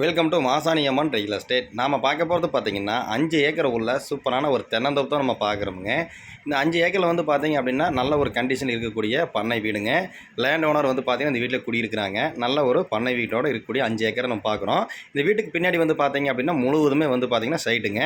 Welcome to Masani Amman real estate. நாம் பார்க்க போகிறது பார்த்திங்கன்னா 5 ஏக்கர் உள்ள சூப்பரான ஒரு தென்னந்தோப்பு தான் நம்ம பார்க்குறோமுங்க. இந்த 5 ஏக்கரில் வந்து பார்த்திங்க அப்படின்னா நல்ல ஒரு கண்டிஷன் இருக்கக்கூடிய பண்ணை வீடுங்க. லேண்ட் ஓனர் வந்து பார்த்திங்கன்னா இந்த வீட்டில் குடியிருக்கிறாங்க. நல்ல ஒரு பண்ணை வீட்டோடு இருக்கக்கூடிய 5 ஏக்கரை நம்ம பார்க்குறோம். இந்த வீட்டுக்கு பின்னாடி வந்து பார்த்திங்க அப்படின்னா முழுவதுமே வந்து பார்த்திங்கன்னா சைட்டுங்க.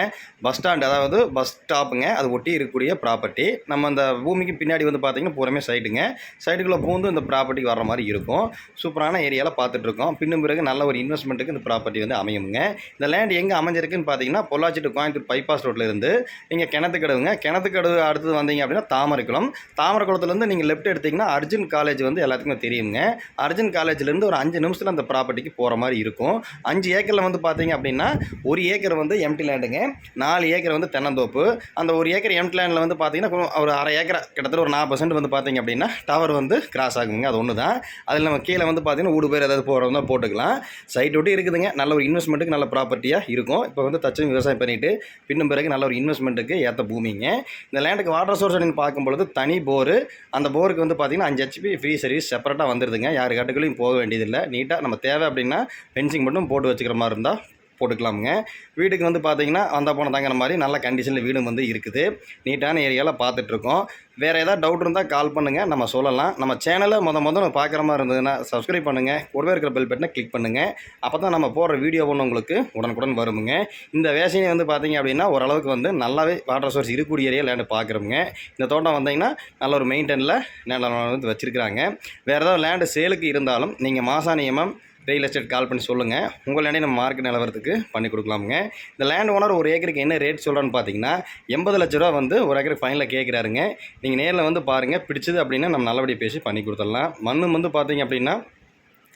பஸ் ஸ்டாண்ட், அதாவது பஸ் ஸ்டாப்புங்க, அது ஒட்டி இருக்கக்கூடிய ப்ராப்பர்ட்டி. நம்ம அந்த பூமிக்கு பின்னாடி வந்து பார்த்திங்கன்னா பூராமே சைட்டுங்க. சைட்டுக்குள்ளே பூந்து இந்த ப்ராப்பர்ட்டிக்கு வர்ற மாதிரி இருக்கும். சூப்பரான ஏரியாவில் பார்த்துட்ருக்கோம். பின்னும் பிறகு நல்ல ஒரு இன்வெஸ்ட்மெண்ட்டுக்கு இந்த ப்ராப்பர்ட்டி வந்து அமையுங்க. இந்த லேண்ட் எங்கே அமைஞ்சிருக்குன்னு பார்த்தீங்கன்னா பொள்ளாச்சி டு கோயம்புத்தூர் பைபாஸ் ரோட்டில் இருந்து நீங்கள் கிணத்துக்கடவுங்க. கிணத்துக்கடவு அடுத்தது வந்தீங்க அப்படின்னா தாமரைக்குளத்துலேருந்து நீங்கள் லெஃப்ட் எடுத்திங்கன்னா அர்ஜுன் காலேஜ் வந்து எல்லாத்துக்குமே தெரியுங்க. அர்ஜுன் காலேஜ்லேருந்து ஒரு 5 நிமிஷத்தில் அந்த ப்ராப்பர்ட்டிக்கு போகிற மாதிரி இருக்கும். 5 ஏக்கரில் வந்து பார்த்தீங்க அப்படின்னா 1 ஏக்கர் வந்து எம்டி லேண்டுங்க, 4 ஏக்கர் வந்து தென்னந்தோப்பு. அந்த 1 ஏக்கர் எம்டி லேண்டில் வந்து பார்த்தீங்கன்னா ஒரு அரை ஏக்கர், கிட்டத்தட்ட ஒரு 40% வந்து பார்த்தீங்க அப்படின்னா டவர் வந்து கிராஸ் ஆகுங்க. அது ஒன்று தான். அதில் நம்ம கீழே வந்து பார்த்தீங்கன்னா வீடு பேர் ஏதாவது போகிறவங்க தான் போட்டுக்கலாம். சைட் விட்டு இருக்குதுங்க. நல்ல ஒரு இன்வெஸ்ட்மெண்ட்டுக்கு நல்ல ப்ராப்பர்ட்டியாக இருக்கும். இப்போ வந்து தச்சும் விவசாயம் பண்ணிவிட்டு பின்னும் பிறகு நல்ல ஒரு இன்வெஸ்ட்மெண்ட்டுக்கு ஏற்ற பூமிங்க. இந்த லேண்டுக்கு வாட்டர் சோர்ஸ் அப்படின்னு பார்க்கும்பொழுது தனி போரு. அந்த போருக்கு வந்து பார்த்திங்கன்னா 5 HP ஃப்ரீ சர்வீஸ் செப்பரேட்டாக வந்துடுதுங்க. யார் காட்டுக்குள்ளேயும் போக வேண்டியதில்லை. நீட்டாக நம்ம தேவை அப்படின்னா ஃபென்சிங் மட்டும் போட்டு வச்சுக்கிற மாதிரி இருந்தால் போட்டுக்கலாமுங்க. வீட்டுக்கு வந்து பார்த்திங்கன்னா அந்த போன தங்குற மாதிரி நல்ல கண்டிஷனில் வீடும் வந்து இருக்குது. நீட்டான ஏரியாவில் பார்த்துட்ருக்கோம். வேறு ஏதாவது டவுட் இருந்தால் கால் பண்ணுங்கள், நம்ம சொல்லலாம். நம்ம சேனலை முதல்ல பார்க்குற மாதிரி இருந்ததுன்னா சப்ஸ்கிரைப் பண்ணுங்கள். கூடவே இருக்கிற பெல் பட்டனை கிளிக் பண்ணுங்கள். அப்போ தான் நம்ம போடுற வீடியோ ஒன்று உங்களுக்கு உடனுக்குடன் வருமுங்க. இந்த வேசையை வந்து பார்த்திங்க அப்படின்னா ஓரளவுக்கு வந்து நல்லாவே வாட்டர் சோர்ஸ் இருக்கக்கூடிய ஏரியா லேண்டு பார்க்குறோங்க. இந்த தோட்டம் வந்தீங்கன்னா நல்ல ஒரு மெயின்டெனில் லேண்டில் வந்து வச்சுருக்கிறாங்க. வேறு ஏதாவது லேண்டு சேலுக்கு இருந்தாலும் நீங்கள் மாசாணி அம்மன் ரியல் எஸ்டேட் கால் பண்ணி சொல்லுங்கள். உங்கள் லேண்டே நம்ம மார்க்கெட் நிலவரத்துக்கு பண்ணி கொடுக்கலாமுங்க. இந்த லேண்ட் ஓனர் ஒரு ஏக்கருக்கு என்ன ரேட் சொல்கிறான்னு பார்த்தீங்கன்னா 80 லட்ச ரூபா வந்து ஒரு ஏக்கருக்கு ஃபைனலில் கேட்குறாருங்க. நீங்கள் நேரில் வந்து பாருங்கள், பிடிச்சது அப்படின்னா நம்ம நல்லபடியாக பேசி பண்ணி கொடுத்துடலாம். மண் வந்து பார்த்தீங்க அப்படின்னா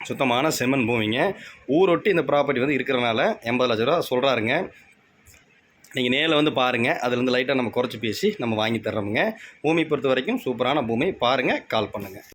சுத்தமான செம்மண் பூமிங்க. ஊரொட்டி இந்த ப்ராப்பர்ட்டி வந்து இருக்கிறனால 80 லட்ச ரூபா சொல்கிறாருங்க. நீங்கள் நேரில் வந்து பாருங்கள், அதுலேருந்து லைட்டாக நம்ம குறைச்சி பேசி நம்ம வாங்கி தர்றோமுங்க. பூமி பொறுத்த வரைக்கும் சூப்பரான பூமி. பாருங்கள், கால் பண்ணுங்கள்.